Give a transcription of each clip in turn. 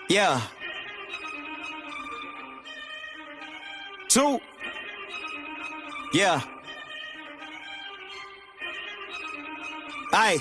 Yeah. 2. Yeah. Aye.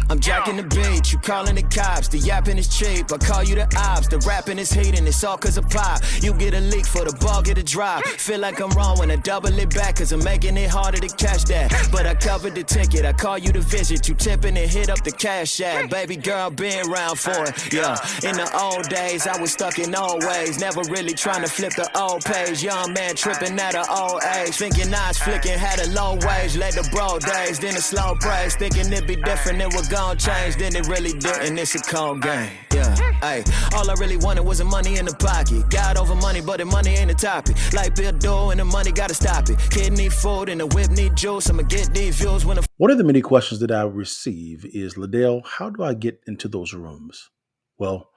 I'm jacking the beat, you calling the cops, the yapping is cheap, I call you the ops, the rapping is heating, it's all cause of pop, you get a leak for the ball, get a drop, feel like I'm wrong when I double it back, cause I'm making it harder to catch that, but I covered the ticket, I call you to visit, you tipping and hit up the cash app, baby girl been around for it, yeah, in the old days, I was stuck in old ways, never really trying to flip the old page, young man tripping at an old age, thinking I was flicking, had a low wage, led the bro days, then a slow praise, thinking it'd be different, it would gon' change, then it really didn't, it's a cold game, yeah, ayy, all I really wanted was the money in the pocket, got over money, but the money ain't the topic, like Bill Doe and the money gotta stop it, kid need food and the whip need juice, I'ma get these views when the... One of the many questions that I receive is, Liddell, how do I get into those rooms? Well,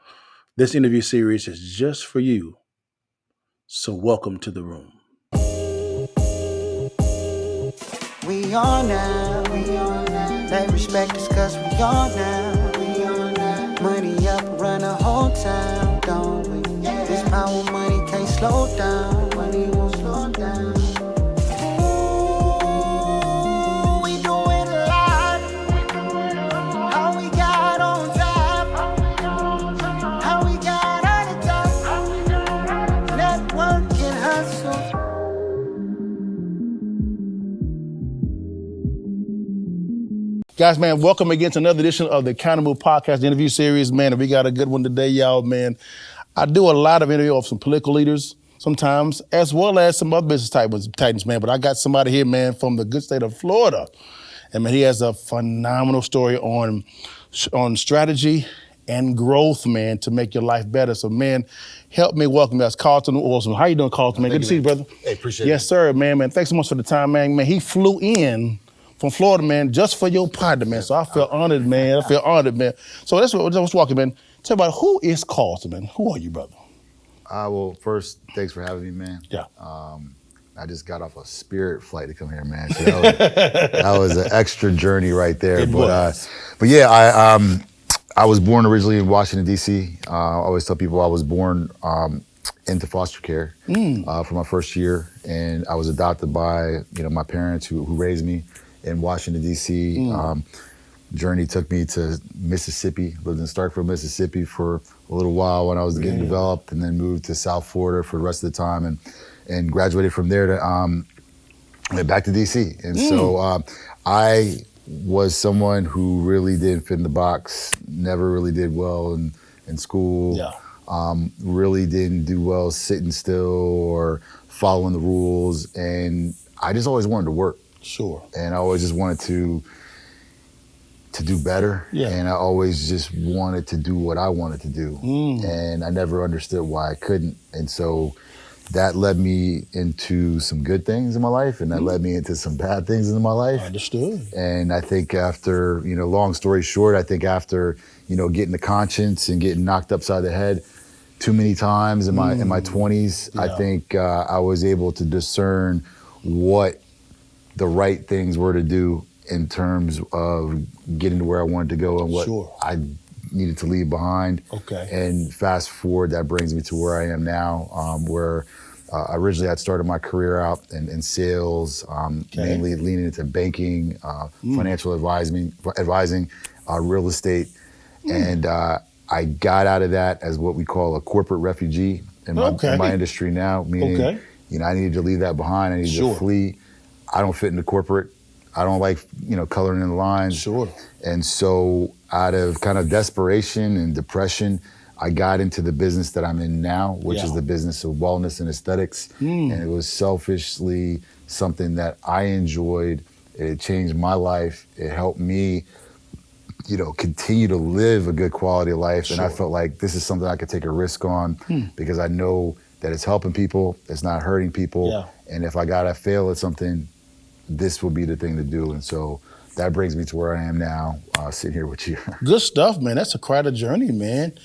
this interview series is just for you, so welcome to the room. We on now, they respect us cause we on now, money up, run the whole town, don't we? This power money can't slow down, money won't slow down. Ooh, we doing a lot, how we got on top, how we got on the top, network and hustle. Guys, man, welcome again to another edition of the Accountable Podcast interview series. Man, we got a good one today, y'all, man. I do a lot of interviews of some political leaders sometimes, as well as some other business titans, man. But I got somebody here, man, from the good state of Florida. And, man, he has a phenomenal story on strategy and growth, man, to make your life better. So, man, help me welcome us, Carlton Williams. How you doing, Carlton, man? Good to see you, brother. Hey, appreciate it. Yes, sir, man. Thanks so much for the time, man. Man, he flew in from Florida, man, just for your partner, man. So I feel honored, man. So that's what I was walking, man. Tell me about, who is Carlton, man? Who are you, brother? Well, first, thanks for having me, man. Yeah. I just got off a Spirit flight to come here, man. So that was an extra journey right there. But yeah, I was born originally in Washington, D.C. I always tell people I was born into foster care for my first year, and I was adopted by my parents who raised me in Washington, D.C. Journey took me to Mississippi, lived in Starkville, Mississippi for a little while when I was getting developed, and then moved to South Florida for the rest of the time, and graduated from there to went back to D.C. And so I was someone who really didn't fit in the box, never really did well in school, really didn't do well sitting still or following the rules, and I just always wanted to work. Sure. And I always just wanted to do better. Yeah. And I always just wanted to do what I wanted to do. And I never understood why I couldn't. And so that led me into some good things in my life, and that led me into some bad things in my life. Understood. And I think after, long story short, I think after, getting the conscience and getting knocked upside the head too many times in my 20s, I think I was able to discern what the right things were to do in terms of getting to where I wanted to go and what I needed to leave behind. Okay. And fast forward, that brings me to where I am now, where originally I'd started my career out in sales, mainly leaning into banking, financial advising, real estate. And I got out of that as what we call a corporate refugee in my industry now, meaning I needed to leave that behind. I needed to flee. I don't fit into corporate. I don't like, coloring in the lines. Sure. And so out of kind of desperation and depression, I got into the business that I'm in now, which is the business of wellness and aesthetics. And it was selfishly something that I enjoyed. It changed my life. It helped me, continue to live a good quality of life. Sure. And I felt like this is something I could take a risk on because I know that it's helping people, it's not hurting people. Yeah. And if I gotta fail at something, this will be the thing to do. And so that brings me to where I am now, sitting here with you. Good stuff, man. That's quite a journey, man.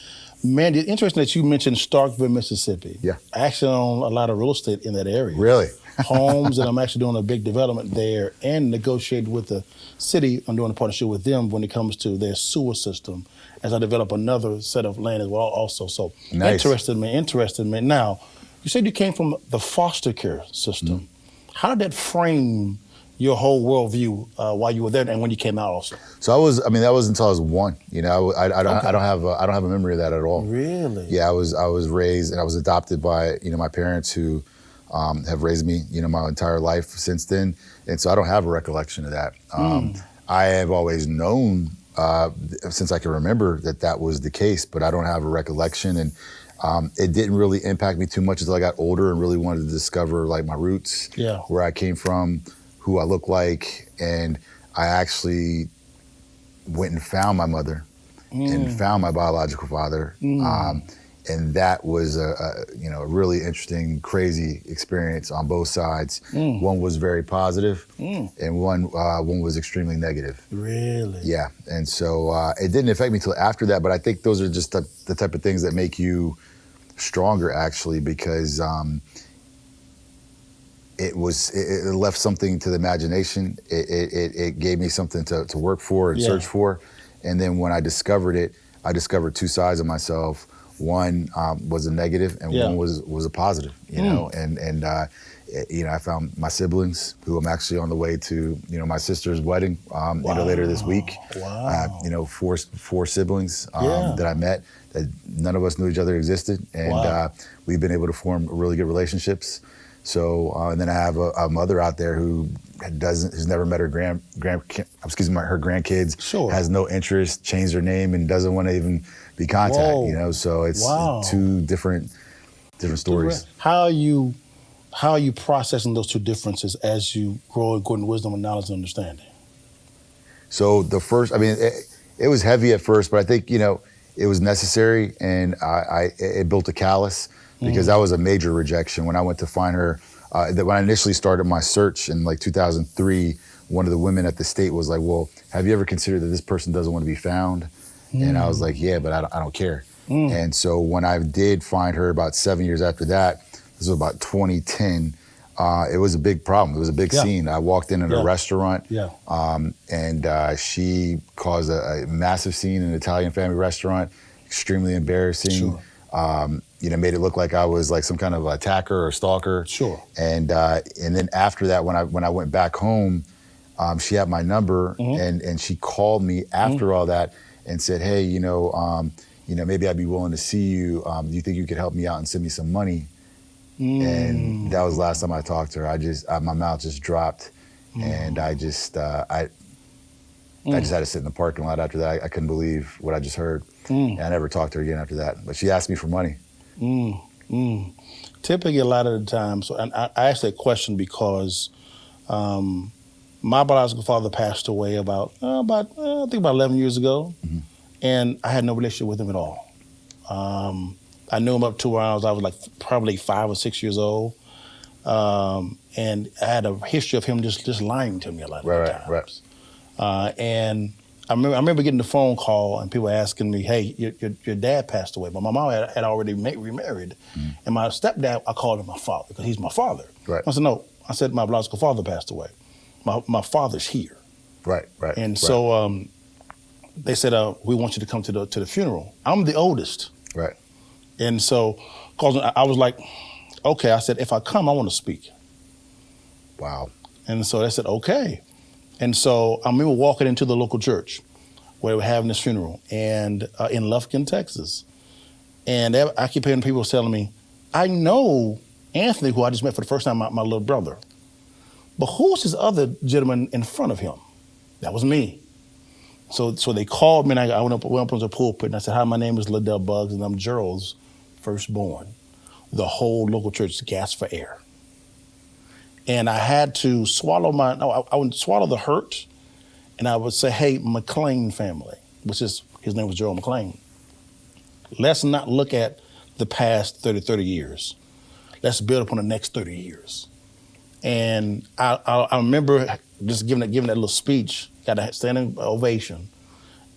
Man, it's interesting that you mentioned Starkville, Mississippi. Yeah. I actually own a lot of real estate in that area. Really? Homes, and I'm actually doing a big development there and negotiating with the city. I'm doing a partnership with them when it comes to their sewer system as I develop another set of land as well also. So Nice. interested me. Now, you said you came from the foster care system. Mm-hmm. How did that frame your whole worldview while you were there and when you came out also? So that was until I was 1. You know, I don't have a memory of that at all. Really? Yeah, I was raised and I was adopted by, you know, my parents who have raised me, you know, my entire life since then. And so I don't have a recollection of that. I have always known since I can remember that was the case, but I don't have a recollection. And it didn't really impact me too much until I got older and really wanted to discover like my roots, where I came from, who I look like. And I actually went and found my mother and found my biological father. And that was a really interesting, crazy experience on both sides. One was very positive, and one was extremely negative. Really? Yeah, and so it didn't affect me till after that. But I think those are just the type of things that make you stronger, actually, because it left something to the imagination. It gave me something to work for and search for. And then when I discovered it, I discovered two sides of myself. One was a negative, and one was a positive. You know, and I found my siblings, who I'm actually on the way to, you know, my sister's wedding, later this week. Wow. You know, four siblings that I met that none of us knew each other existed, and we've been able to form really good relationships. So, and then I have a mother out there who's never met her her grandkids, has no interest, changed her name, and doesn't want to even be contact. You know, so it's two different stories. How are you processing those two differences as you grow and go into wisdom and knowledge and understanding? So the first, it was heavy at first, but I think, you know, it was necessary, and it built a callus. Because that was a major rejection. When I went to find her, when I initially started my search in like 2003, one of the women at the state was like, well, have you ever considered that this person doesn't want to be found? And I was like, yeah, but I don't care. And so when I did find her about 7 years after that, this was about 2010, it was a big problem. It was a big scene. I walked in at a restaurant, and she caused a massive scene in an Italian family restaurant, extremely embarrassing. You know, made it look like I was like some kind of attacker or stalker. And then after that, when I went back home, she had my number, and she called me after all that and said, hey, you know, maybe I'd be willing to see you. Do you think you could help me out and send me some money? And that was the last time I talked to her. My mouth just dropped, and I just had to sit in the parking lot after that. I couldn't believe what I just heard. And I never talked to her again after that. But she asked me for money. Typically, a lot of the times, and I asked that question because my biological father passed away about 11 years ago, and I had no relationship with him at all. I knew him up to when I was like probably 5 or 6 years old, and I had a history of him just lying to me a lot of times. And I remember getting the phone call and people asking me, hey, your dad passed away. But my mom had already remarried. And my stepdad, I called him my father because he's my father. I said, no. I said, my biological father passed away. My father's here. And so they said, we want you to come to the funeral. I'm the oldest. And so I was like, okay. I said, if I come, I want to speak. Wow. And so they said, okay. And so I remember walking into the local church where they were having this funeral, and in Lufkin, Texas. And I keep hearing people telling me, I know Anthony, who I just met for the first time, my little brother. But who's this other gentleman in front of him? That was me. So they called me, and I went up on the pulpit, and I said, hi, my name is Liddell Buggs, and I'm Gerald's firstborn. The whole local church gasped for air. And I had to swallow I would swallow the hurt, and I would say, hey, McLean family, his name was Gerald McLean. Let's not look at the past 30 years. Let's build upon the next 30 years. And I remember just giving that little speech, got a standing ovation,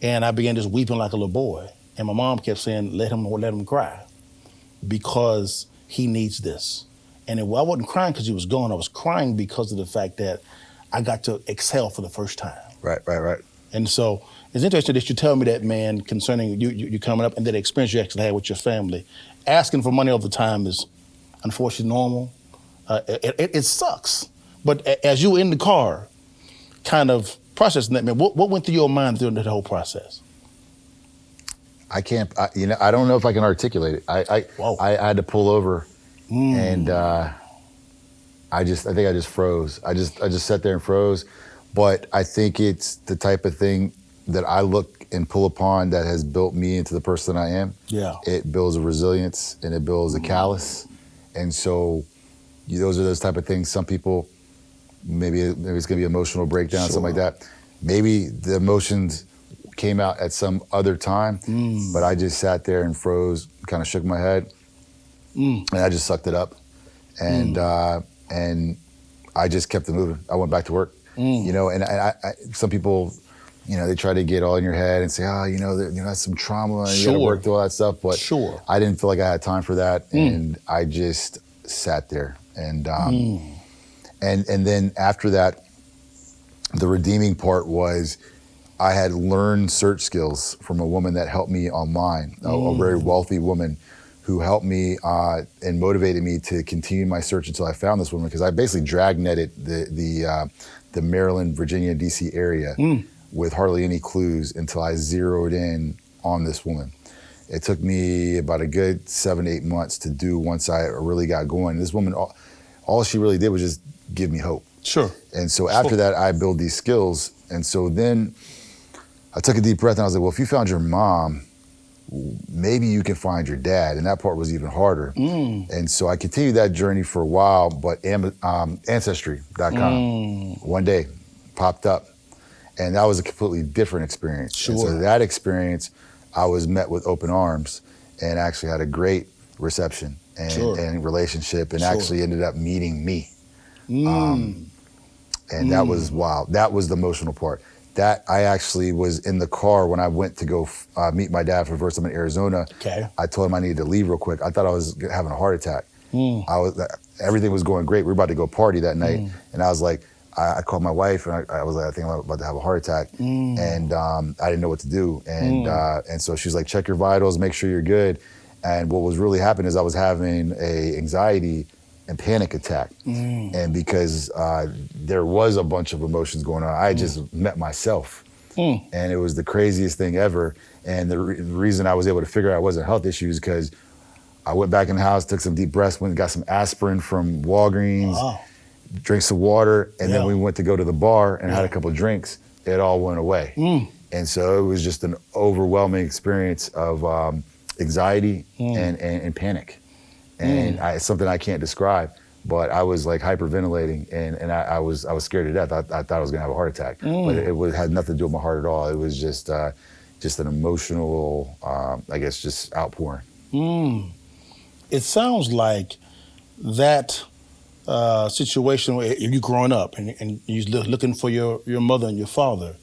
and I began just weeping like a little boy. And my mom kept saying, let him cry because he needs this. And I wasn't crying because he was gone. I was crying because of the fact that I got to exhale for the first time. Right. And so it's interesting that you tell me that, man, concerning you coming up and that experience you actually had with your family. Asking for money all the time is unfortunately normal. It sucks. But as you were in the car, kind of processing that, man, what went through your mind during that whole process? I can't, I don't know if I can articulate it. I had to pull over and I think I just froze. I just sat there and froze. But I think it's the type of thing that I look and pull upon that has built me into the person I am. Yeah. It builds a resilience and it builds a callous. And so those are those type of things. Some people, maybe it's gonna be emotional breakdown, something like that. Maybe the emotions came out at some other time, but I just sat there and froze, kind of shook my head, and I just sucked it up. And I just kept it moving. I went back to work. And I some people, they try to get all in your head and say, that's some trauma and you gotta work through all that stuff. But I didn't feel like I had time for that. And I just sat there. And then after that, the redeeming part was I had learned search skills from a woman that helped me online, a very wealthy woman who helped me and motivated me to continue my search until I found this woman, because I basically drag-netted the Maryland, Virginia, D.C. area with hardly any clues until I zeroed in on this woman. It took me about a good 7 to 8 months to do once I really got going. This woman, all she really did was just give me hope. Sure. And so after that, I built these skills. And so then I took a deep breath and I was like, well, if you found your mom, maybe you can find your dad. And that part was even harder. And so I continued that journey for a while, but Ancestry.com one day popped up. And that was a completely different experience. Sure. And so that experience, I was met with open arms and actually had a great reception and relationship, and actually ended up meeting me. And that was wild. That was the emotional part. That I actually was in the car when I went to go meet my dad for the first time in Arizona. Okay. I told him I needed to leave real quick. I thought I was having a heart attack. Everything was going great. We were about to go party that night. And I was like, I called my wife and I was like, I think I'm about to have a heart attack. And I didn't know what to do. And so she was like, check your vitals, make sure you're good. And what was really happening is I was having a anxiety and panic attack. And because there was a bunch of emotions going on, I just met myself. And it was the craziest thing ever. And the reason I was able to figure out it wasn't health issues, because I went back in the house, took some deep breaths, went and got some aspirin from Walgreens, drank some water, and then we went to go to the bar and had a couple of drinks. It all went away. And so it was just an overwhelming experience of anxiety and panic. And it's something I can't describe, but I was like hyperventilating and I was scared to death. I thought I was gonna have a heart attack, but it had nothing to do with my heart at all. It was just an emotional, I guess, just outpouring. It sounds like that situation where you growing up and you're looking for your mother and your father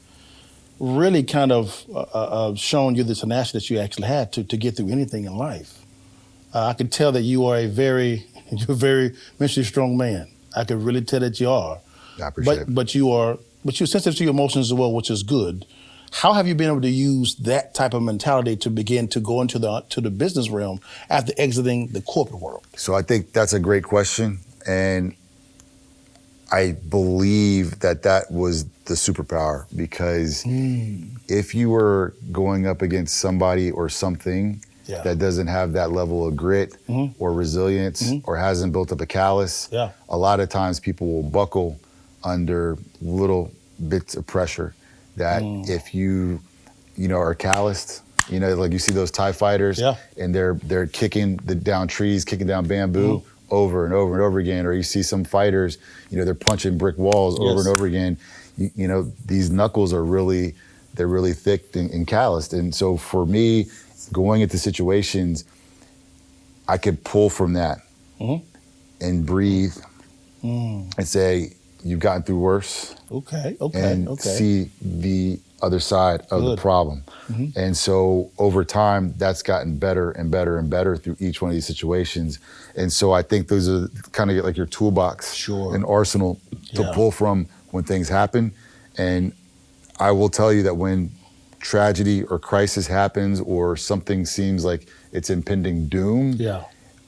really kind of shown you the tenacity that you actually had to get through anything in life. I can tell that you are you're a very mentally strong man. I can really tell that you are. I appreciate it. But you're sensitive to your emotions as well, which is good. How have you been able to use that type of mentality to begin to go into the business realm after exiting the corporate world? So I think that's a great question. And I believe that was the superpower, because if you were going up against somebody or something that doesn't have that level of grit or resilience or hasn't built up a callus, a lot of times people will buckle under little bits of pressure that if you are calloused, like you see those TIE fighters and they're kicking down trees, kicking down bamboo over and over and over again, or you see some fighters, they're punching brick walls over and over again. These knuckles are really thick and calloused. And so for me, going into situations, I could pull from that and breathe and say, you've gotten through worse. And see the other side of the problem. And so over time, that's gotten better and better and better through each one of these situations. And so I think those are kind of like your toolbox and arsenal to pull from when things happen. And I will tell you that when tragedy or crisis happens or something seems like it's impending doom,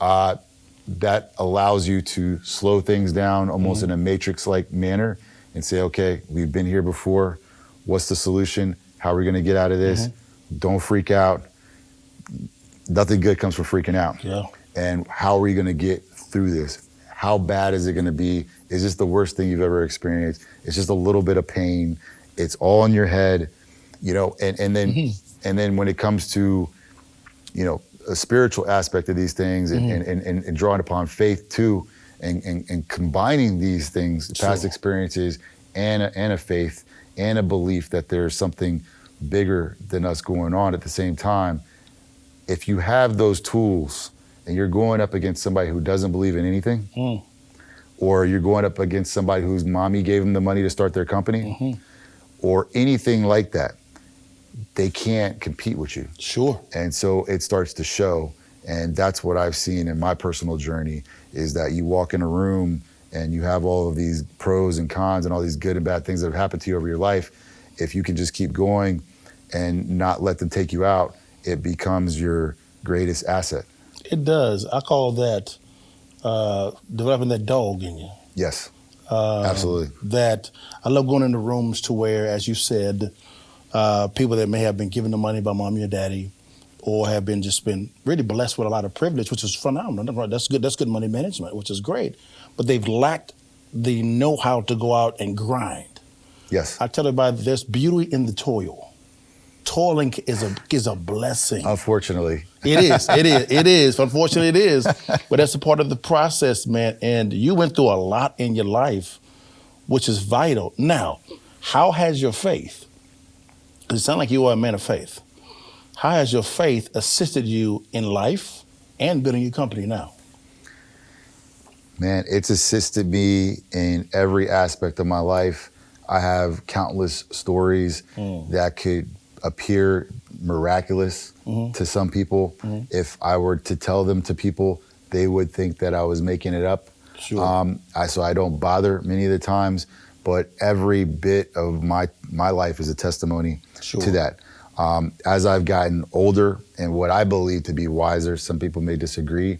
that allows you to slow things down almost in a matrix-like manner and say, okay, we've been here before. What's the solution? How are we gonna get out of this? Don't freak out. Nothing good comes from freaking out. And how are we gonna get through this? How bad is it gonna be? Is this the worst thing you've ever experienced? It's just a little bit of pain. It's all in your head, you know, and then when it comes to, you know, a spiritual aspect of these things and drawing upon faith too, and combining these things, past experiences and a faith and a belief that there's something bigger than us going on at the same time. If you have those tools and you're going up against somebody who doesn't believe in anything, or you're going up against somebody whose mommy gave them the money to start their company, or anything like that, they can't compete with you. And so it starts to show. And that's what I've seen in my personal journey, is that you walk in a room and you have all of these pros and cons and all these good and bad things that have happened to you over your life. If you can just keep going and not let them take you out, it becomes your greatest asset. It does. I call that developing that dog in you. Yes, absolutely. That I love going into rooms to where, as you said, people that may have been given the money by mommy or daddy, or have been really blessed with a lot of privilege, which is phenomenal. That's good. That's good money management, which is great. But they've lacked the know-how to go out and grind. Yes. I tell everybody there's beauty in the toil. Toiling is a blessing. Unfortunately. It is. Unfortunately, it is. But that's a part of the process, man. And you went through a lot in your life, which is vital. Now, how has your faith, because it sounds like you are a man of faith, how has your faith assisted you in life and building your company now? Man, it's assisted me in every aspect of my life. I have countless stories that could appear miraculous to some people. If I were to tell them to people, they would think that I was making it up. So I don't bother many of the times, but every bit of my life is a testimony to that. As I've gotten older and what I believe to be wiser, some people may disagree.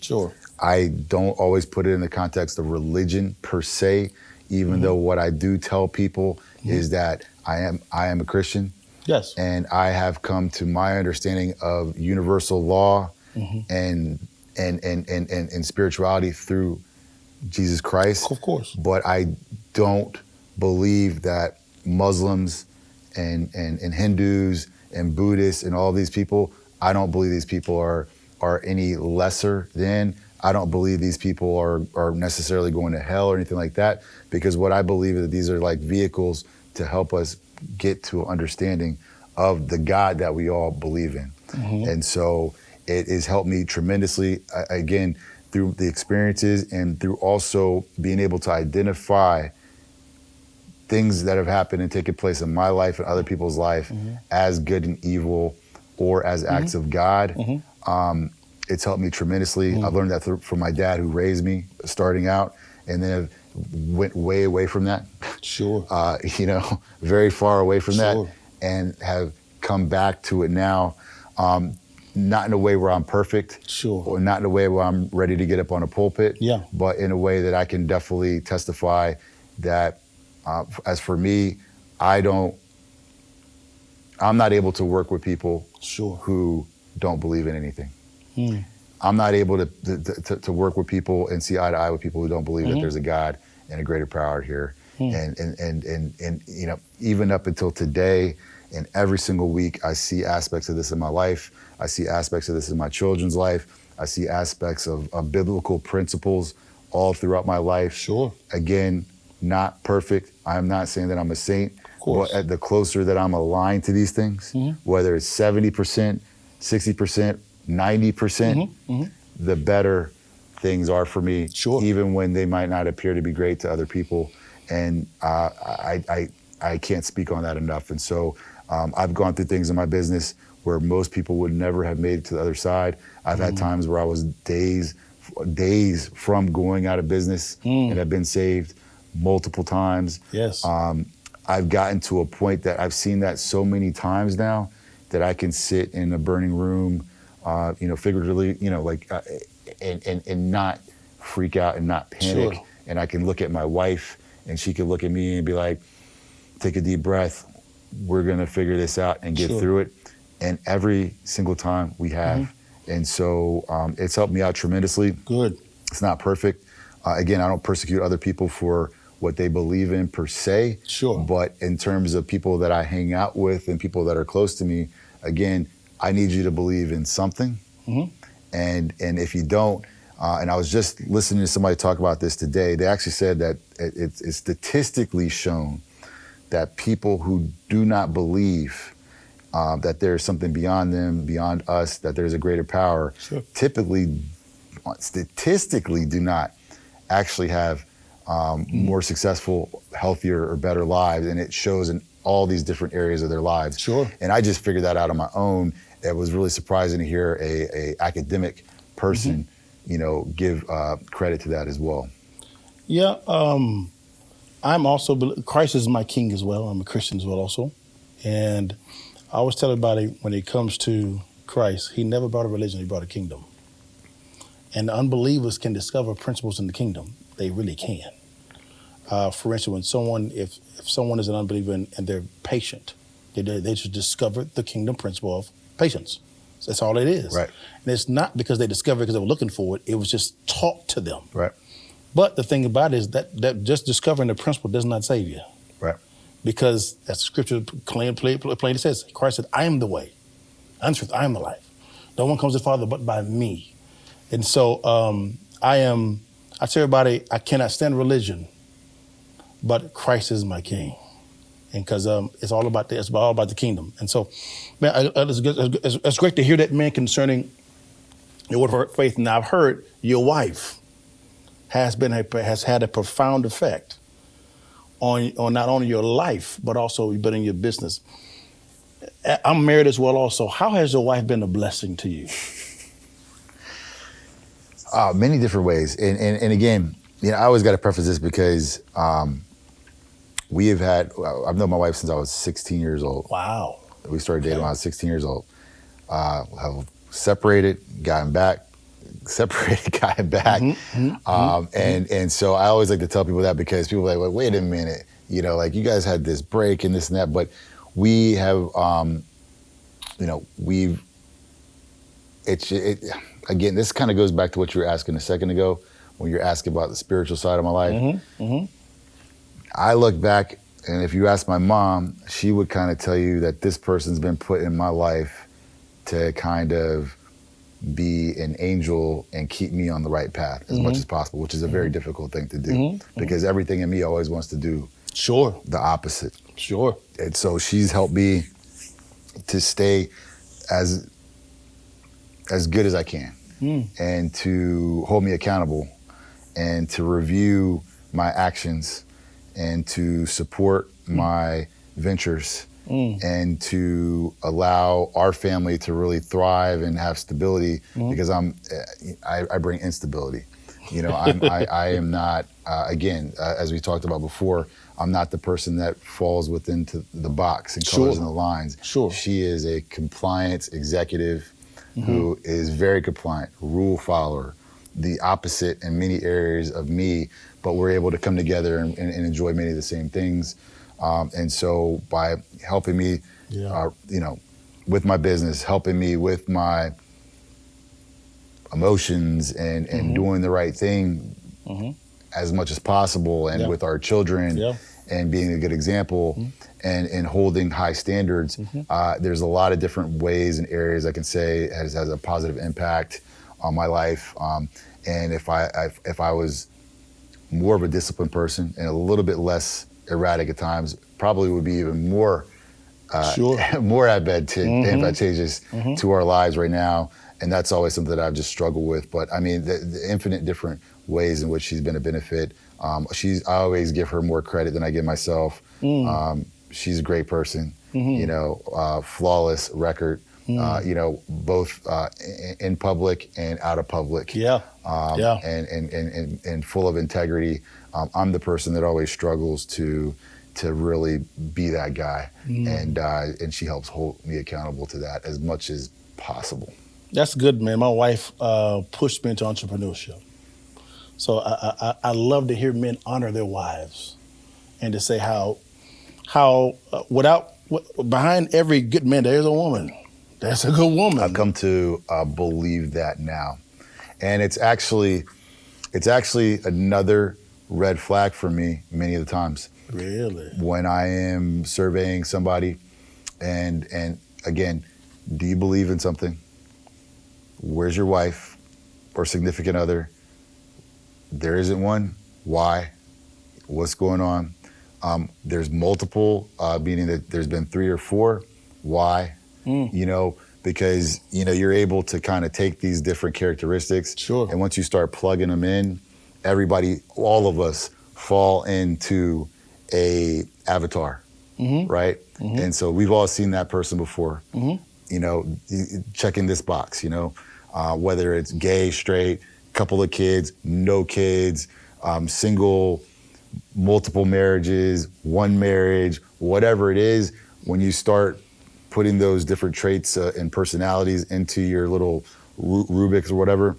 I don't always put it in the context of religion per se, even though what I do tell people is that I am a Christian. Yes. And I have come to my understanding of universal law and spirituality through Jesus Christ. Of course. But I don't believe that Muslims and Hindus and Buddhists and all these people, I don't believe these people are any lesser than. I don't believe these people are necessarily going to hell or anything like that, because what I believe is that these are like vehicles to help us get to an understanding of the God that we all believe in. And so it has helped me tremendously, again, through the experiences and through also being able to identify things that have happened and taken place in my life and other people's life as good and evil or as acts of God. It's helped me tremendously. I've learned that from my dad, who raised me starting out, and then went way away from that. You know, very far away from that, and have come back to it now. Not in a way where I'm perfect, or not in a way where I'm ready to get up on a pulpit, but in a way that I can definitely testify that, as for me, I'm not able to work with people who don't believe in anything. I'm not able to work with people and see eye to eye with people who don't believe that there's a God and a greater power here. And you know, even up until today, and every single week, I see aspects of this in my life. I see aspects of this in my children's life. I see aspects of biblical principles all throughout my life. Again, not perfect. I'm not saying that I'm a saint, but at the closer that I'm aligned to these things, whether it's 70%, 60%, 90%, the better things are for me, even when they might not appear to be great to other people. And I can't speak on that enough. And so I've gone through things in my business where most people would never have made it to the other side. I've had times where I was days from going out of business and have been saved multiple times. Yes. I've gotten to a point that I've seen that so many times now that I can sit in a burning room, figuratively, and not freak out and not panic. Sure. And I can look at my wife and she can look at me and be like, take a deep breath. We're gonna figure this out and get through it. And every single time we have. And so it's helped me out tremendously. Good. It's not perfect. Again, I don't persecute other people for what they believe in per se. Sure. But in terms of people that I hang out with and people that are close to me, again, I need you to believe in something. And if you don't, and I was just listening to somebody talk about this today, they actually said that it's statistically shown that people who do not believe that there's something beyond them, beyond us, that there's a greater power, typically, statistically do not actually have more successful, healthier, or better lives. And it shows in all these different areas of their lives. Sure. And I just figured that out on my own. It was really surprising to hear a academic person, give credit to that as well. Yeah, I'm also, Christ is my king as well. I'm a Christian as well also. And I always tell everybody when it comes to Christ, he never brought a religion, he brought a kingdom. And the unbelievers can discover principles in the kingdom. They really can. For instance, if someone is an unbeliever and they're patient, they should discover the kingdom principle of patience. That's all it is. Right. And it's not because they discovered it because they were looking for it. It was just taught to them. Right. But the thing about it is that just discovering the principle does not save you. Right. Because as Scripture plainly says, Christ said, I am the way, I'm the truth, I am the life. No one comes to the Father but by me. And so I tell everybody, I cannot stand religion, but Christ is my king. And because it's all about the kingdom. And so, man, it's great to hear that, man, concerning your word of faith. Now, I've heard your wife has had a profound effect on not only your life, but also in your business. I'm married as well also. How has your wife been a blessing to you? Many different ways. And again, I always got to preface this because I've known my wife since I was 16 years old. Wow. We started dating when I was 16 years old. Have separated, gotten back, separated, gotten back. And so I always like to tell people that because people are like, well, wait a minute, like you guys had this break and this and that, but we have, again, this kind of goes back to what you were asking a second ago when you're asking about the spiritual side of my life. I look back, and if you ask my mom, she would kind of tell you that this person's been put in my life to kind of be an angel and keep me on the right path as much as possible, which is a very difficult thing to do because everything in me always wants to do the opposite. Sure. And so she's helped me to stay as good as I can and to hold me accountable and to review my actions and to support my ventures and to allow our family to really thrive and have stability because I bring instability. I am not, again, as we talked about before, I'm not the person that falls within the box and colors in the lines. Sure. She is a compliance executive who is very compliant, rule follower, the opposite in many areas of me, but we're able to come together and enjoy many of the same things. And so by helping me, with my business, helping me with my emotions and doing the right thing as much as possible and with our children and being a good example and holding high standards, there's a lot of different ways and areas I can say has a positive impact on my life. And if I was more of a disciplined person and a little bit less erratic at times, probably would be even more more advantageous to our lives right now. And that's always something that I've just struggled with. But I mean, the infinite different ways in which she's been a benefit. I always give her more credit than I give myself. She's a great person. flawless record, both in public and out of public. And full of integrity. I'm the person that always struggles to really be that guy, and she helps hold me accountable to that as much as possible. That's good, man. My wife pushed me into entrepreneurship. So I love to hear men honor their wives and to say how behind every good man, there's a woman. That's a good woman. I've come to believe that now. And it's actually another red flag for me many of the times. Really? When I am surveying somebody and again, do you believe in something? Where's your wife or significant other? There isn't one. Why? What's going on? There's multiple, meaning that there's been 3 or 4. Why? Because you're able to kind of take these different characteristics. Sure. And once you start plugging them in, all of us fall into a avatar, right? And so we've all seen that person before. Checking this box, whether it's gay, straight, couple of kids, no kids, single, multiple marriages, one marriage, whatever it is, when you start putting those different traits and personalities into your little rubrics or whatever,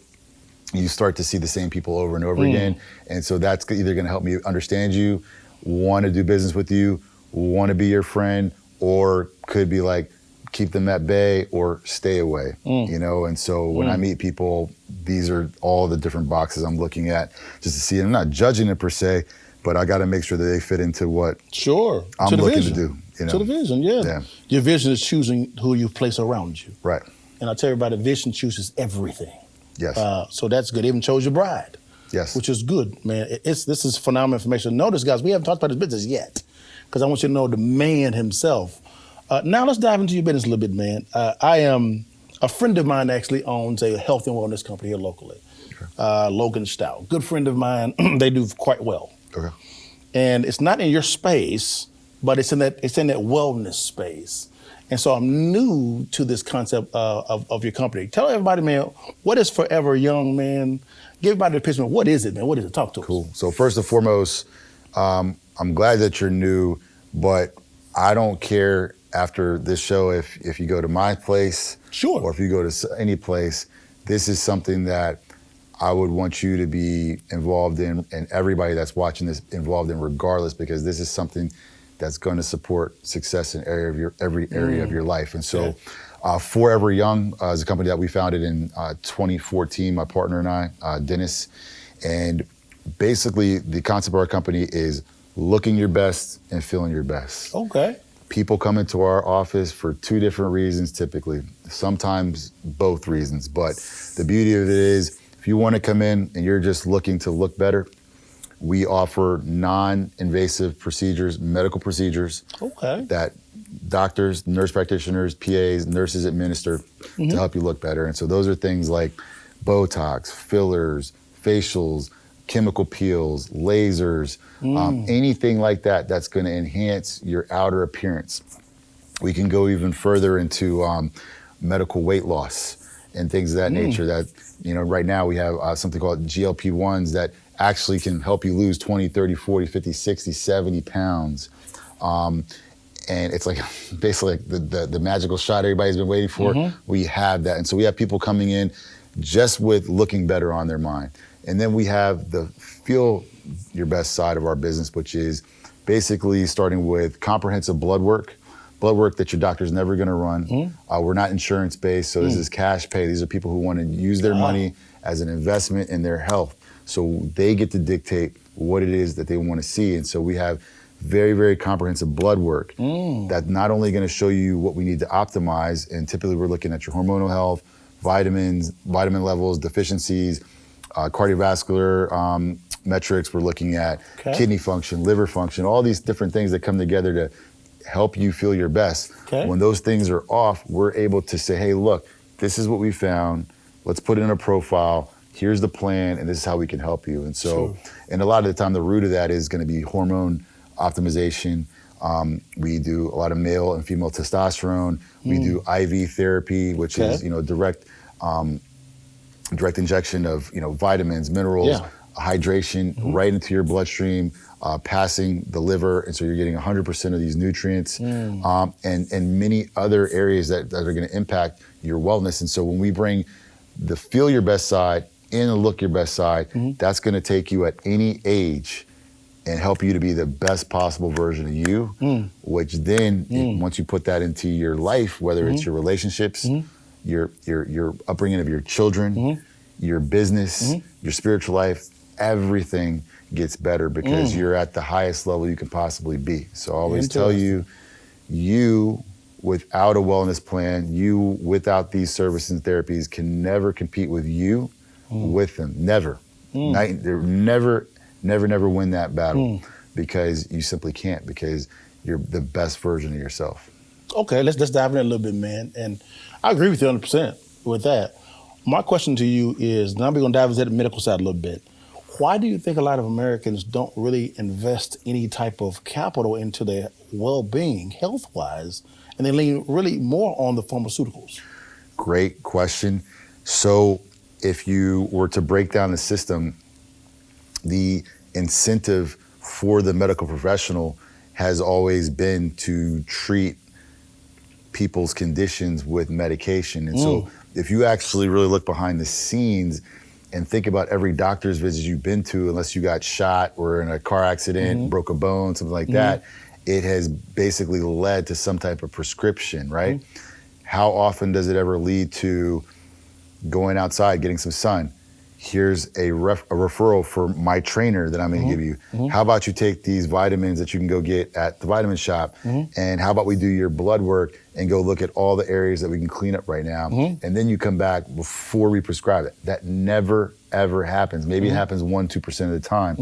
you start to see the same people over and over again. And so that's either going to help me understand you, want to do business with you, want to be your friend, or could be like, keep them at bay or stay away, And so when I meet people, these are all the different boxes I'm looking at just to see. And I'm not judging it per se, but I got to make sure that they fit into what I'm looking to do. To the vision, yeah. Your vision is choosing who you place around you. Right. And I tell everybody, vision chooses everything. Yes. So that's good. Even chose your bride. Yes. Which is good, man. This is phenomenal information. Notice, guys, we haven't talked about his business yet, because I want you to know the man himself. Now let's dive into your business a little bit, man. A friend of mine actually owns a health and wellness company here locally, Logan Stout. Good friend of mine. They do quite well. Okay. And it's not in your space, but it's in that wellness space. And so I'm new to this concept of your company. Tell everybody, man, what is 4EverYoung, man? Give everybody a picture, man. What is it, man? What is it? Talk to us. Cool. So first and foremost, I'm glad that you're new, but I don't care after this show if you go to my place, sure, or if you go to any place. This is something that I would want you to be involved in, and everybody that's watching this involved in, regardless, because this is something that's going to support success in every area of your life. And so 4EverYoung is a company that we founded in 2014, my partner and I, Dennis. And basically the concept of our company is looking your best and feeling your best. Okay. People come into our office for 2 different reasons typically, sometimes both reasons. But the beauty of it is, if you want to come in and you're just looking to look better, we offer non-invasive procedures, medical procedures that doctors, nurse practitioners, PAs, nurses administer to help you look better. And so those are things like Botox, fillers, facials, chemical peels, lasers, anything like that that's going to enhance your outer appearance. We can go even further into medical weight loss and things of that nature. That, right now we have something called GLP-1s that actually can help you lose 20, 30, 40, 50, 60, 70 pounds. And it's like basically like the magical shot everybody's been waiting for. We have that. And so we have people coming in just with looking better on their mind. And then we have the feel your best side of our business, which is basically starting with comprehensive blood work that your doctor's never gonna run. We're not insurance-based, so this is cash pay. These are people who wanna use their money as an investment in their health. So they get to dictate what it is that they wanna see. And so we have very, very comprehensive blood work that's not only gonna show you what we need to optimize, and typically we're looking at your hormonal health, vitamins, vitamin levels, deficiencies, cardiovascular metrics. We're looking at kidney function, liver function, all these different things that come together to help you feel your best. When those things are off, we're able to say, hey, look, this is what we found. Let's put it in a profile. Here's the plan, and this is how we can help you. And so, and a lot of the time, the root of that is going to be hormone optimization, We do a lot of male and female testosterone. We do IV therapy, which is, direct injection of, vitamins, minerals, hydration right into your bloodstream, passing the liver. And so you're getting 100% of these nutrients, and many other areas that are going to impact your wellness. And so when we bring the feel your best side and the look your best side, that's going to take you at any age and help you to be the best possible version of you, which then, once you put that into your life, whether it's your relationships, your upbringing of your children, your business, your spiritual life, everything gets better because you're at the highest level you can possibly be. So I always tell you, without a wellness plan, you without these services and therapies can never compete with you with them. Never. Never win that battle because you simply can't, because you're the best version of yourself. Okay, let's dive in a little bit, man. And I agree with you 100% with that. My question to you is, now we're going to dive into the medical side a little bit. Why do you think a lot of Americans don't really invest any type of capital into their well-being, health-wise, and they lean really more on the pharmaceuticals? Great question. So if you were to break down the system, the incentive for the medical professional has always been to treat people's conditions with medication. And so if you actually really look behind the scenes and think about every doctor's visit you've been to, unless you got shot or in a car accident, broke a bone, something like that, it has basically led to some type of prescription, right? How often does it ever lead to going outside, getting some sun? Here's a referral for my trainer that I'm going to give you. How about you take these vitamins that you can go get at the vitamin shop, and how about we do your blood work and go look at all the areas that we can clean up right now, and then you come back before we prescribe it. That never, ever happens. Maybe it happens 1-2% of the time.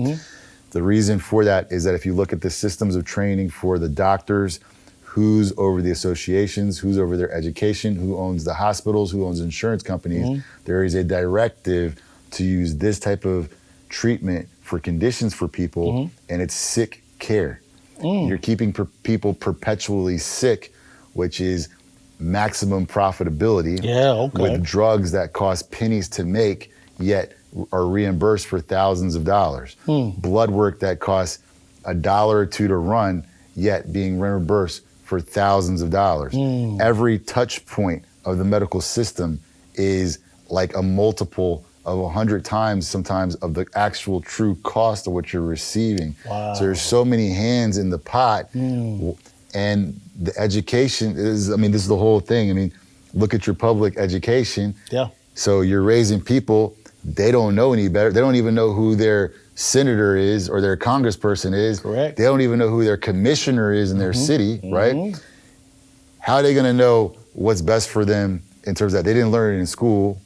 The reason for that is that if you look at the systems of training for the doctors, who's over the associations, who's over their education, who owns the hospitals, who owns insurance companies, there is a directive to use this type of treatment for conditions for people, and it's sick care. You're keeping people perpetually sick, which is maximum profitability with drugs that cost pennies to make, yet are reimbursed for thousands of dollars. Blood work that costs $1 or $2 to run, yet being reimbursed for thousands of dollars. Every touch point of the medical system is like a multiple of 100 times sometimes of the actual true cost of what you're receiving. So there's so many hands in the pot, and the education is, this is the whole thing. Look at your public education. So you're raising people, they don't know any better. They don't even know who their senator is or their congressperson is. They don't even know who their commissioner is in their city, right? How are they gonna know what's best for them in terms of that? They didn't learn it in school.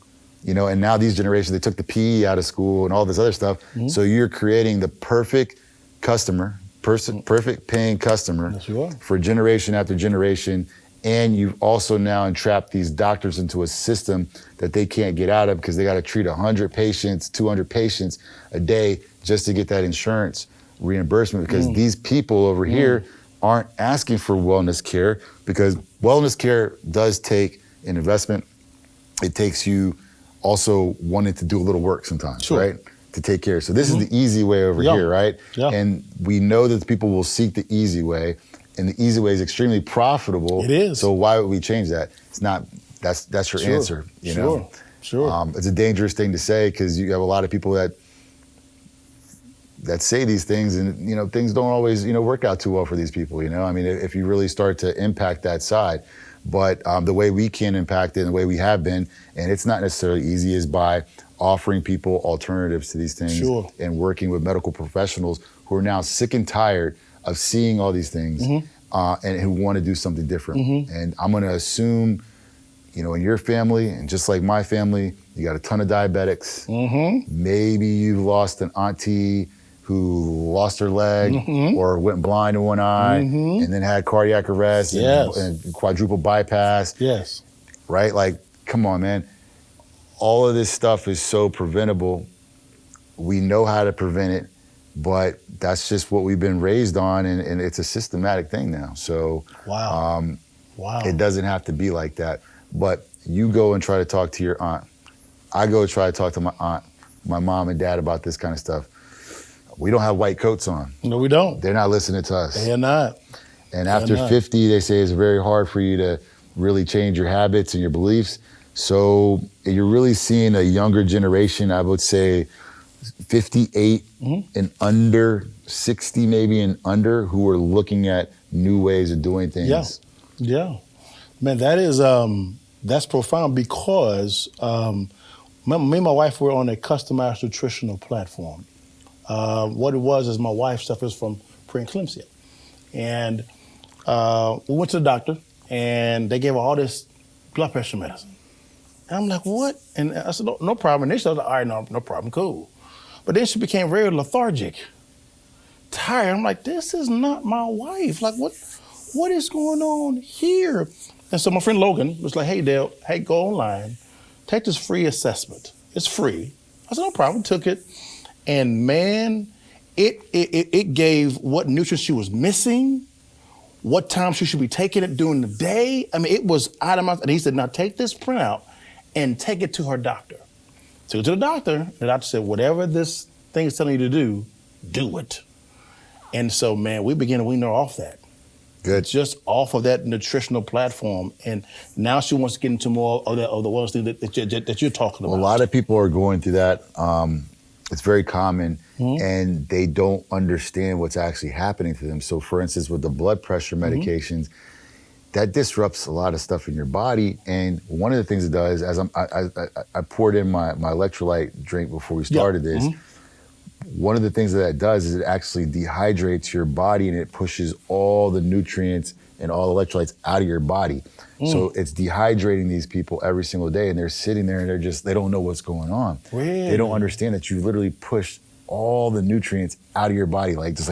And now these generations, they took the PE out of school and all this other stuff. So you're creating the perfect customer, perfect paying customer for generation after generation. And you've also now entrapped these doctors into a system that they can't get out of because they got to treat 100 patients, 200 patients a day just to get that insurance reimbursement, because these people over here aren't asking for wellness care, because wellness care does take an investment. It takes you also wanting to do a little work sometimes, right? To take care. So this is the easy way over here, right? And we know that people will seek the easy way, and the easy way is extremely profitable. It is. So why would we change that? It's not, that's your answer, you know? It's a dangerous thing to say, because you have a lot of people that say these things, and things don't always work out too well for these people. If you really start to impact that side. But the way we can impact it and the way we have been, and it's not necessarily easy, is by offering people alternatives to these things and working with medical professionals who are now sick and tired of seeing all these things and who want to do something different. And I'm going to assume, in your family, and just like my family, you got a ton of diabetics. Maybe you've lost an auntie who lost her leg or went blind in one eye and then had cardiac arrest and quadruple bypass. Right? Like, come on, man. All of this stuff is so preventable. We know how to prevent it. but that's just what we've been raised on, and it's a systematic thing now. So Wow. it doesn't have to be like that. But you go and try to talk to your aunt. I go try to talk to my aunt, my mom and dad about this kind of stuff. We don't have white coats on. No, we don't. They're not listening to us. They're not. And after 50, they say it's very hard for you to really change your habits and your beliefs. So you're really seeing a younger generation, I would say 58 and under, 60 maybe and under, who are looking at new ways of doing things. Yeah. Man, that is, that's profound because me and my wife were on a customized nutritional platform. What it was is my wife suffers from preeclampsia. And we went to the doctor and they gave her all this blood pressure medicine. And I'm like, what? And I said, no problem. And they said, all right, no problem, cool. But then she became very lethargic, tired. I'm like, this is not my wife. Like, what is going on here? And so my friend Logan was like, hey, Dale, hey, go online, take this free assessment. It's free. I said, no problem, took it. And man, it gave what nutrients she was missing, what time she should be taking it during the day. I mean, it was itemized. And he said, now take this printout and take it to her doctor. Took it to the doctor. The doctor said, whatever this thing is telling you to do it. And so, man, we began to wean her off that. Good. Just off of that nutritional platform. And now she wants to get into more of the wellness thing that you're talking about. Well, a lot of people are going through that. It's very common, and they don't understand what's actually happening to them. So, for instance, with the blood pressure medications, that disrupts a lot of stuff in your body. And one of the things it does, as I poured in my electrolyte drink before we started this, one of the things that does is it actually dehydrates your body and it pushes all the nutrients and all the electrolytes out of your body. So it's dehydrating these people every single day, and they're sitting there and they don't know what's going on. Really? They don't understand that you literally push all the nutrients out of your body, like just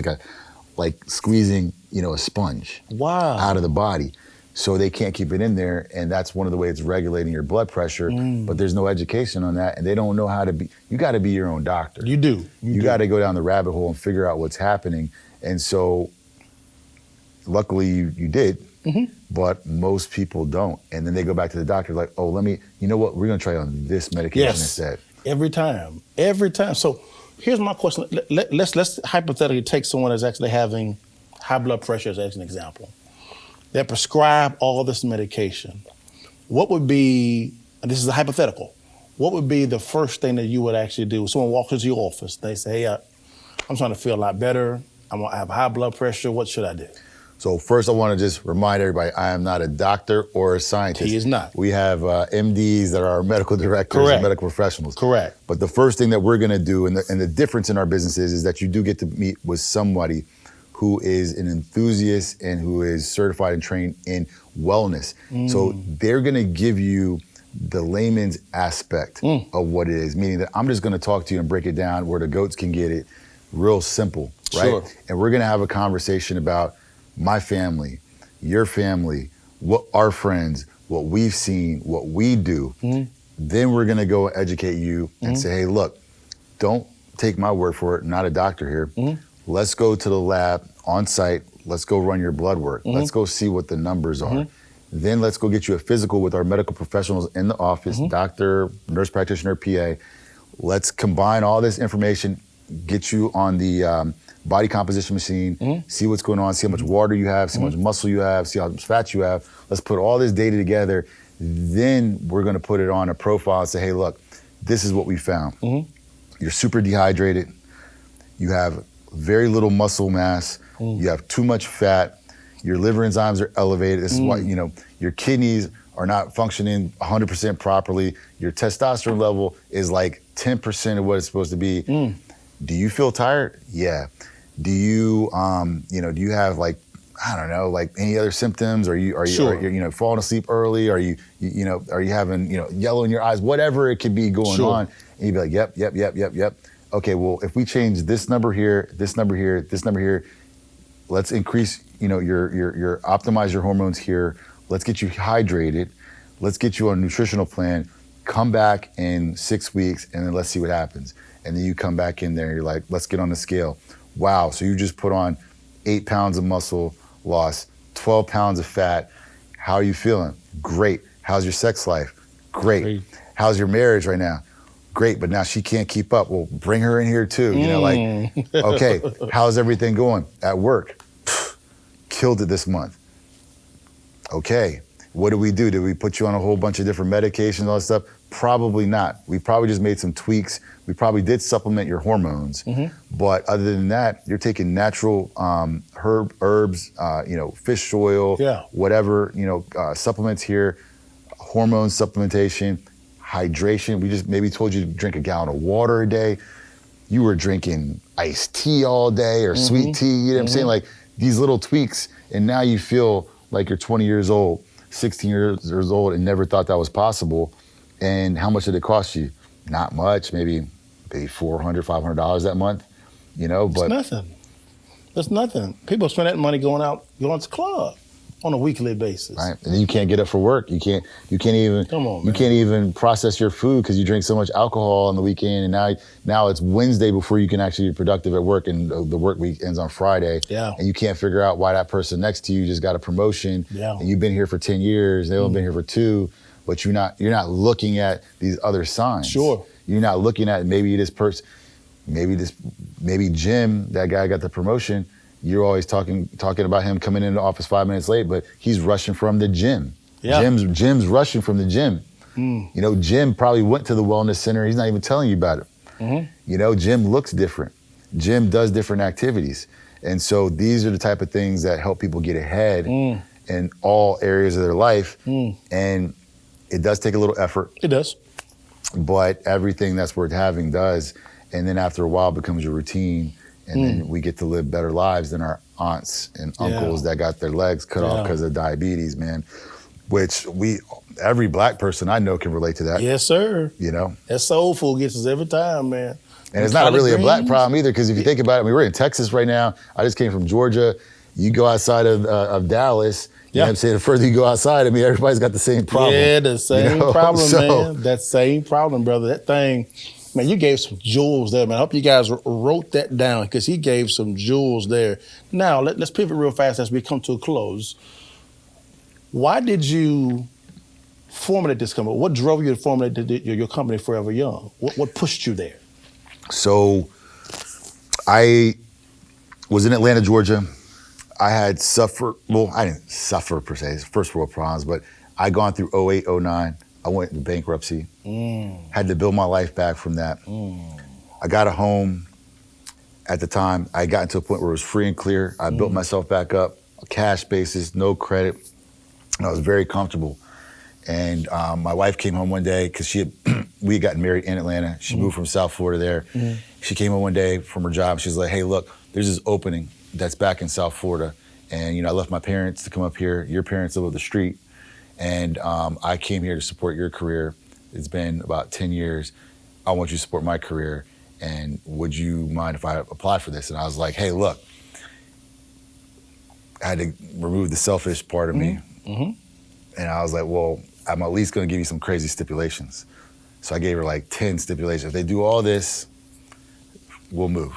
like squeezing, a sponge out of the body. So they can't keep it in there, and that's one of the ways it's regulating your blood pressure, but there's no education on that, and they don't know how to be. You gotta be your own doctor. You do. You gotta go down the rabbit hole and figure out what's happening. And so luckily you did, but most people don't. And then they go back to the doctor like, oh, you know what, we're gonna try on this medication instead. Every time. So here's my question. Let's hypothetically take someone that's actually having high blood pressure as an example. They prescribe all this medication. What would be, and this is a hypothetical, what would be the first thing that you would actually do? Someone walks into your office, they say, hey, I'm trying to feel a lot better, I have high blood pressure, what should I do? So first I wanna just remind everybody, I am not a doctor or a scientist. He is not. We have MDs that are our medical directors and medical professionals. Correct. But the first thing that we're gonna do, and the difference in our business is that you do get to meet with somebody who is an enthusiast and who is certified and trained in wellness. So they're gonna give you the layman's aspect of what it is, meaning that I'm just gonna talk to you and break it down where the goats can get it real simple, right? Sure. And we're gonna have a conversation about my family, your family, what our friends, what we've seen, what we do. Then we're gonna go educate you and say, hey, look, don't take my word for it, not a doctor here. Let's go to the lab on site. Let's go run your blood work. Let's go see what the numbers are. Then let's go get you a physical with our medical professionals in the office, doctor, nurse practitioner, PA. Let's combine all this information, get you on the body composition machine, see what's going on, see how much water you have, see how much muscle you have, see how much fat you have. Let's put all this data together. Then we're gonna put it on a profile and say, hey, look, this is what we found. You're super dehydrated. You have very little muscle mass. You have too much fat. Your liver enzymes are elevated. This is why, your kidneys are not functioning 100% properly. Your testosterone level is like 10% of what it's supposed to be. Do you feel tired? Yeah. Do you, do you have like, I don't know, like any other symptoms? Are you falling asleep early? Are you having, yellow in your eyes? Whatever it could be going on. And you'd be like, yep. Okay, well, if we change this number here, this number here, this number here, let's increase, your optimize your hormones here. Let's get you hydrated. Let's get you on a nutritional plan. Come back in 6 weeks, and then let's see what happens. and then you come back in there and you're like, let's get on the scale. Wow, so you just put on 8 pounds of muscle loss, 12 pounds of fat. How are you feeling? Great. How's your sex life? Great. How's your marriage right now? Great, but now she can't keep up. Well, bring her in here too. You know, like, okay, how's everything going at work? Killed it this month. Okay, what do we do? Did we put you on a whole bunch of different medications, all that stuff? Probably not. We probably just made some tweaks. We probably did supplement your hormones. But other than that, you're taking natural herbs, fish oil, whatever, supplements here, hormone supplementation, hydration. We just maybe told you to drink a gallon of water a day. You were drinking iced tea all day or sweet tea. You know what I'm saying? Like these little tweaks, and now you feel like you're 20 years old, 16 years old, and never thought that was possible. And how much did it cost you? Not much, maybe $400, $500 that month, but. It's nothing. That's nothing. People spend that money going to the club on a weekly basis. Right, and then you can't get up for work. You can't even. Come on, man. You can't even process your food because you drink so much alcohol on the weekend, and now it's Wednesday before you can actually be productive at work, and the work week ends on Friday. Yeah. And you can't figure out why that person next to you just got a promotion. Yeah. And you've been here for 10 years. They've only been here for 2, but you're not looking at these other signs. Sure. You're not looking at maybe this person, maybe Jim, that guy got the promotion. You're always talking about him coming into the office 5 minutes late, but he's rushing from the gym. Yeah. Jim's rushing from the gym. Jim probably went to the wellness center. He's not even telling you about it. Jim looks different. Jim does different activities. And so these are the type of things that help people get ahead in all areas of their life. And it does take a little effort. It does. But everything that's worth having does. And then after a while it becomes your routine. And then we get to live better lives than our aunts and uncles that got their legs cut off because of diabetes, man. Which every black person I know can relate to that. Yes, sir. That soul food gets us every time, man. And it's not really a black problem either, because if you think about it, we're in Texas right now. I just came from Georgia. You go outside of Dallas, you know what I'm saying? The further you go outside, everybody's got the same problem. Yeah, the same problem, man. That same problem, brother. That thing. Man, you gave some jewels there, man. I hope you guys wrote that down, because he gave some jewels there. Now, let's pivot real fast as we come to a close. Why did you formulate this company? What drove you to formulate your company, 4EverYoung? What pushed you there? So I was in Atlanta, Georgia. I had suffered, well, I didn't suffer per se, it's first world problems, but I gone through 08, 09. I went into bankruptcy, had to build my life back from that. I got a home at the time. I got into a point where it was free and clear. I built myself back up, a cash basis, no credit, and I was very comfortable. And my wife came home one day, because we had gotten married in Atlanta. She moved from South Florida there. She came home one day from her job. She's like, hey, look, there's this opening that's back in South Florida. And I left my parents to come up here. Your parents live up the street. And I came here to support your career. It's been about 10 years. I want you to support my career. And would you mind if I apply for this? And I was like, hey, look, I had to remove the selfish part of me. And I was like, well, I'm at least gonna give you some crazy stipulations. So I gave her like 10 stipulations. If they do all this, we'll move.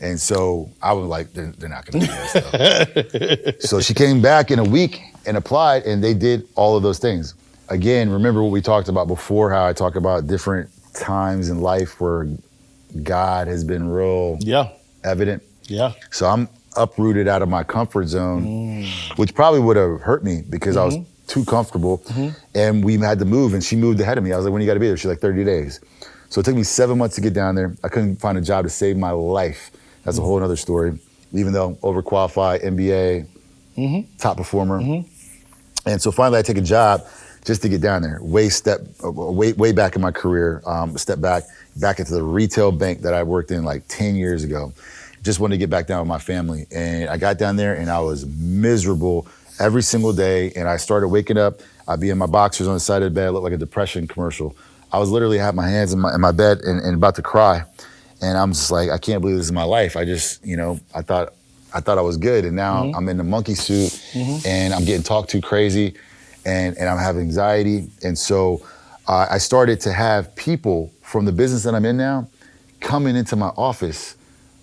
And so I was like, they're not gonna do this stuff. So she came back in a week and applied, and they did all of those things. Again, remember what we talked about before, how I talk about different times in life where God has been real evident. Yeah. So I'm uprooted out of my comfort zone, which probably would have hurt me, because I was too comfortable. And we had to move, and she moved ahead of me. I was like, when you gotta be there? She's like, 30 days. So it took me 7 months to get down there. I couldn't find a job to save my life. That's a whole other story. Even though overqualified, MBA, top performer. And so finally I take a job just to get down there. Way back in my career, step back into the retail bank that I worked in like 10 years ago. Just wanted to get back down with my family. And I got down there and I was miserable every single day. And I started waking up, I'd be in my boxers on the side of the bed, looked like a depression commercial. I was literally had my hands in my bed and about to cry. And I'm just like, I can't believe this is my life. I just, I thought I was good. And now I'm in the monkey suit and I'm getting talked to crazy and I'm having anxiety. And so I started to have people from the business that I'm in now coming into my office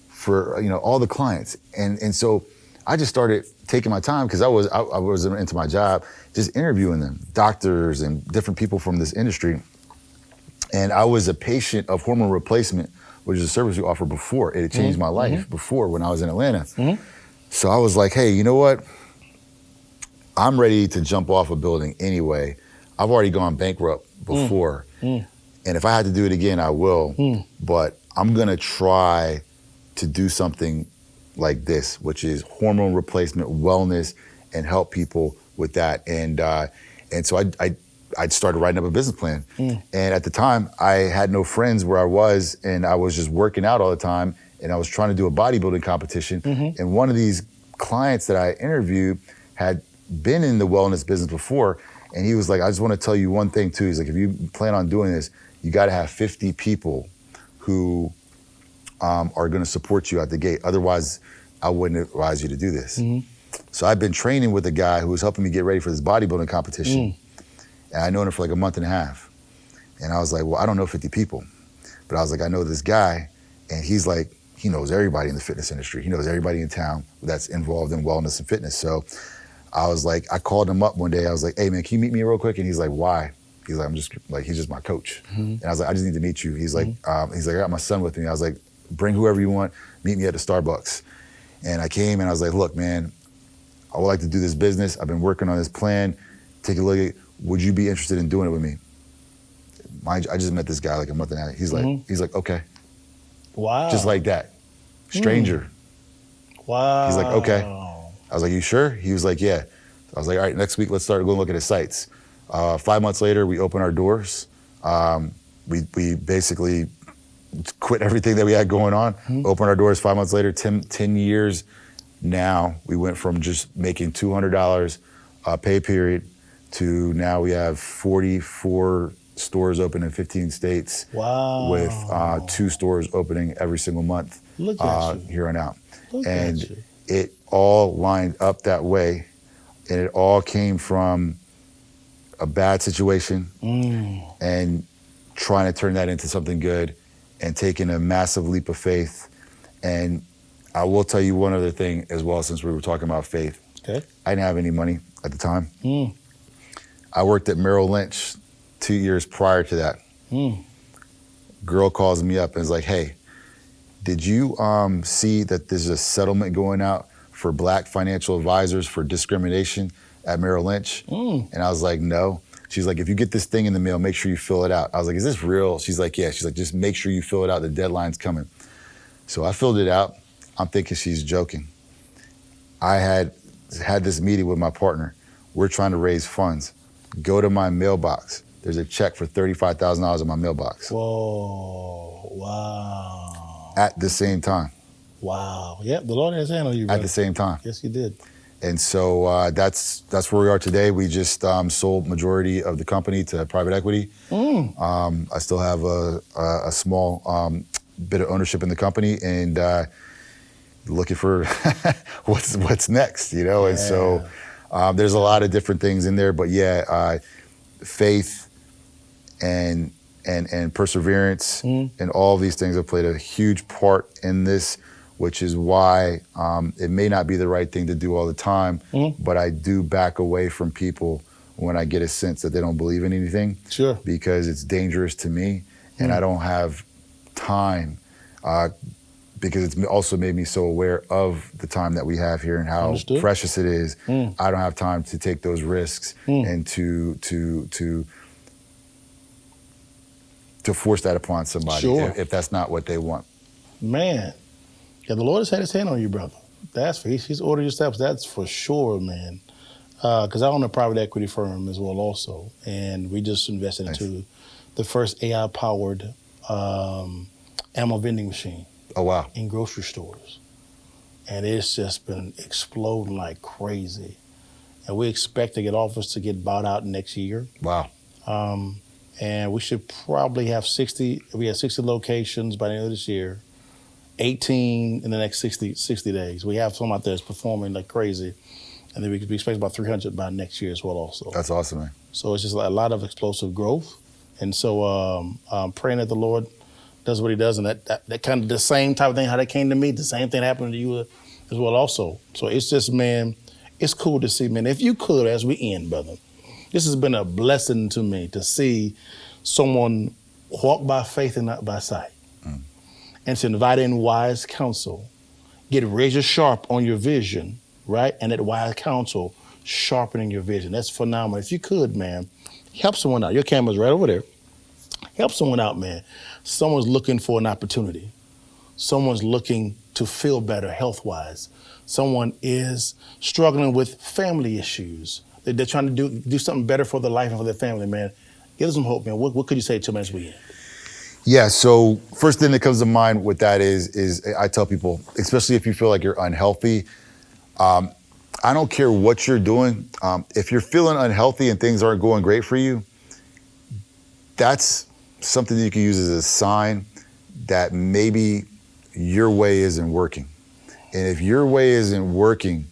for, all the clients. And so I just started taking my time because I was into my job, just interviewing them, doctors and different people from this industry. And I was a patient of hormone replacement, which is a service we offered before. It had changed my life before when I was in Atlanta. So I was like, hey, you know what? I'm ready to jump off a building anyway. I've already gone bankrupt before. And if I had to do it again, I will. But I'm gonna try to do something like this, which is hormone replacement, wellness, and help people with that. And so I started writing up a business plan. And at the time, I had no friends where I was, and I was just working out all the time, and I was trying to do a bodybuilding competition. And one of these clients that I interviewed had been in the wellness business before, and he was like, I just want to tell you one thing too. He's like, if you plan on doing this, you got to have 50 people who are going to support you at the gate. Otherwise, I wouldn't advise you to do this. So I've been training with a guy who was helping me get ready for this bodybuilding competition. And I known him for like a month and a half. And I was like, well, I don't know 50 people. But I was like, I know this guy, and he's like, he knows everybody in the fitness industry. He knows everybody in town that's involved in wellness and fitness. So I was like, I called him up one day. I was like, hey man, can you meet me real quick? And he's like, why? He's like, he's just my coach. And I was like, I just need to meet you. He's like, I got my son with me. I was like, bring whoever you want, meet me at the Starbucks. And I came and I was like, look, man, I would like to do this business. I've been working on this plan. Take a look at it. Would you be interested in doing it with me? Mind you, I just met this guy like a month and a half. He's like, okay. Wow. Just like that. Stranger. Wow. He's like, okay. I was like, you sure? He was like, yeah. I was like, all right, next week, let's start going look at his sites. 5 months later, we opened our doors. We basically quit everything that we had going on, opened our doors 5 months later, 10 years now. We went from just making $200 pay period to now we have 44 stores open in 15 states. Wow. With 2 stores opening every single month. Look at you. Here on out. Look and at you. It all lined up that way, and it all came from a bad situation and trying to turn that into something good and taking a massive leap of faith. And I will tell you one other thing as well, since we were talking about faith. Okay. I didn't have any money at the time. I worked at Merrill Lynch 2 years prior to that. Girl calls me up and is like, hey, did you see that there's a settlement going out for Black financial advisors for discrimination at Merrill Lynch? And I was like, no. She's like, if you get this thing in the mail, make sure you fill it out. I was like, is this real? She's like, yeah. She's like, just make sure you fill it out. The deadline's coming. So I filled it out. I'm thinking she's joking. I had this meeting with my partner. We're trying to raise funds. Go to my mailbox. There's a check for $35,000 in my mailbox. Whoa, wow. At the same time. Wow. Yep, the Lord has handled you, brother. At the same time. Yes, he did. And so that's where we are today. We just sold majority of the company to private equity. I still have a small bit of ownership in the company, and looking for what's next, you know? Yeah. And so there's a lot of different things in there, but yeah, faith and perseverance and all of these things have played a huge part in this, which is why it may not be the right thing to do all the time, but I do back away from people when I get a sense that they don't believe in anything. Sure. Because it's dangerous to me, and I don't have time, because it's also made me so aware of the time that we have here and how precious it is. I don't have time to take those risks and to force that upon somebody if that's not what they want. Man. Yeah, the Lord has had his hand on you, brother. That's for he's ordered your steps. That's for sure, man. Because I own a private equity firm as well also. And we just invested into the first AI-powered ammo vending machine. Oh, wow. In grocery stores. And it's just been exploding like crazy. And we expect to get offers to get bought out next year. Wow. And we should probably have 60 locations by the end of this year. 18 in the next 60 days. We have some out there that's performing like crazy. And then we expect about 300 by next year as well also. That's awesome, man. So it's just a lot of explosive growth. And so I'm praying that the Lord does what he does, and that kind of the same type of thing, how that came to me, the same thing happened to you as well also. So it's just, man, it's cool to see, man. If you could, as we end, brother, this has been a blessing to me to see someone walk by faith and not by sight. And to invite in wise counsel, get razor sharp on your vision, right? And that wise counsel sharpening your vision. That's phenomenal. If you could, man, help someone out. Your camera's right over there. Help someone out, man. Someone's looking for an opportunity. Someone's looking to feel better health-wise. Someone is struggling with family issues. They're trying to do something better for their life and for their family, man. Give them some hope, man. What could you say to them as we end? Yeah, so first thing that comes to mind with that is I tell people, especially if you feel like you're unhealthy, I don't care what you're doing. If you're feeling unhealthy and things aren't going great for you, that's something that you can use as a sign that maybe your way isn't working. And if your way isn't working,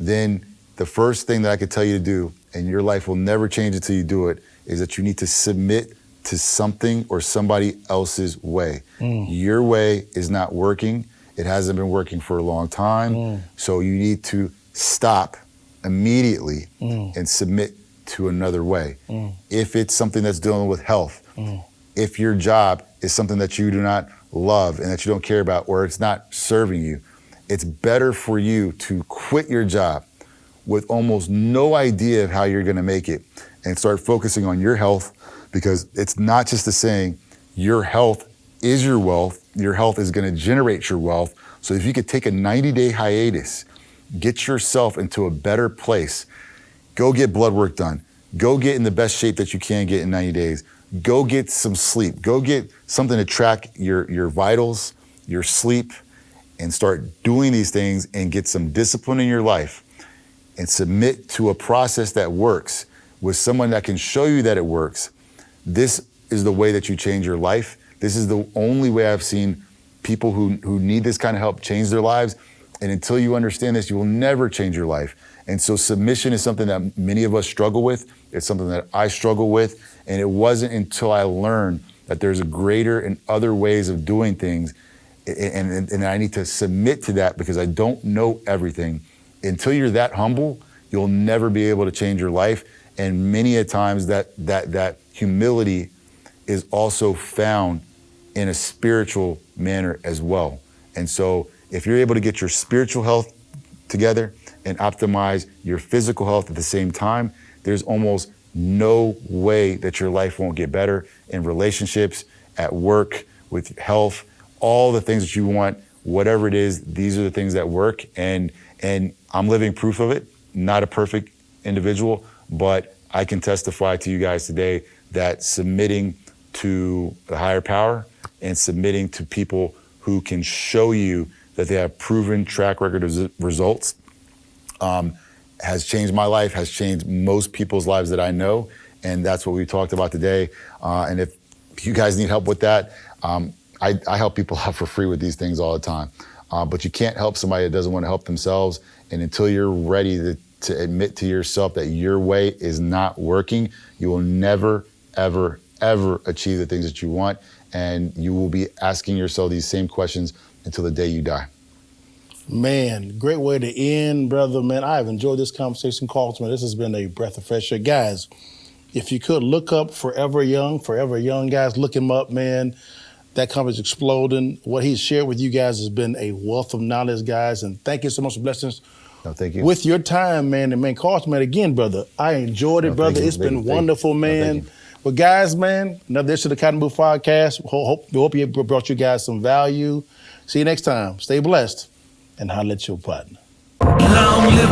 then the first thing that I could tell you to do, and your life will never change until you do it, is that you need to submit to something or somebody else's way. Your way is not working. It hasn't been working for a long time. So you need to stop immediately and submit to another way. If it's something that's dealing with health, if your job is something that you do not love and that you don't care about, or it's not serving you, it's better for you to quit your job with almost no idea of how you're gonna make it and start focusing on your health, because it's not just the saying, your health is your wealth, your health is gonna generate your wealth. So if you could take a 90-day hiatus, get yourself into a better place, go get blood work done, go get in the best shape that you can get in 90 days, go get some sleep, go get something to track your vitals, your sleep, and start doing these things and get some discipline in your life and submit to a process that works with someone that can show you that it works. This is the way that you change your life. This is the only way I've seen people who need this kind of help change their lives. And until you understand this, you will never change your life. And so submission is something that many of us struggle with. It's something that I struggle with. And it wasn't until I learned that there's a greater and other ways of doing things. And I need to submit to that because I don't know everything. Until you're that humble, you'll never be able to change your life. And many a times that humility is also found in a spiritual manner as well. And so if you're able to get your spiritual health together and optimize your physical health at the same time, there's almost no way that your life won't get better in relationships, at work, with health, all the things that you want, whatever it is, these are the things that work. And I'm living proof of it, not a perfect individual, but I can testify to you guys today that submitting to the higher power and submitting to people who can show you that they have proven track record of results has changed my life, has changed most people's lives that I know. And that's what we talked about today. And if you guys need help with that, I help people out for free with these things all the time. But you can't help somebody that doesn't want to help themselves. And until you're ready to admit to yourself that your way is not working, you will never, ever, ever achieve the things that you want. And you will be asking yourself these same questions until the day you die. Man, great way to end, brother, man. I've enjoyed this conversation, Carlton. This has been a breath of fresh air. Guys, if you could look up 4EverYoung, guys, look him up, man. That company's exploding. What he's shared with you guys has been a wealth of knowledge, guys. And thank you so much for blessing us thank you. with your time, man. And man, Carlton, man, again, brother, I enjoyed it, brother. It's been wonderful, man. But guys, man, another edition of the Carlton Williams Podcast. We hope you brought you guys some value. See you next time. Stay blessed and holla at your partner. Long live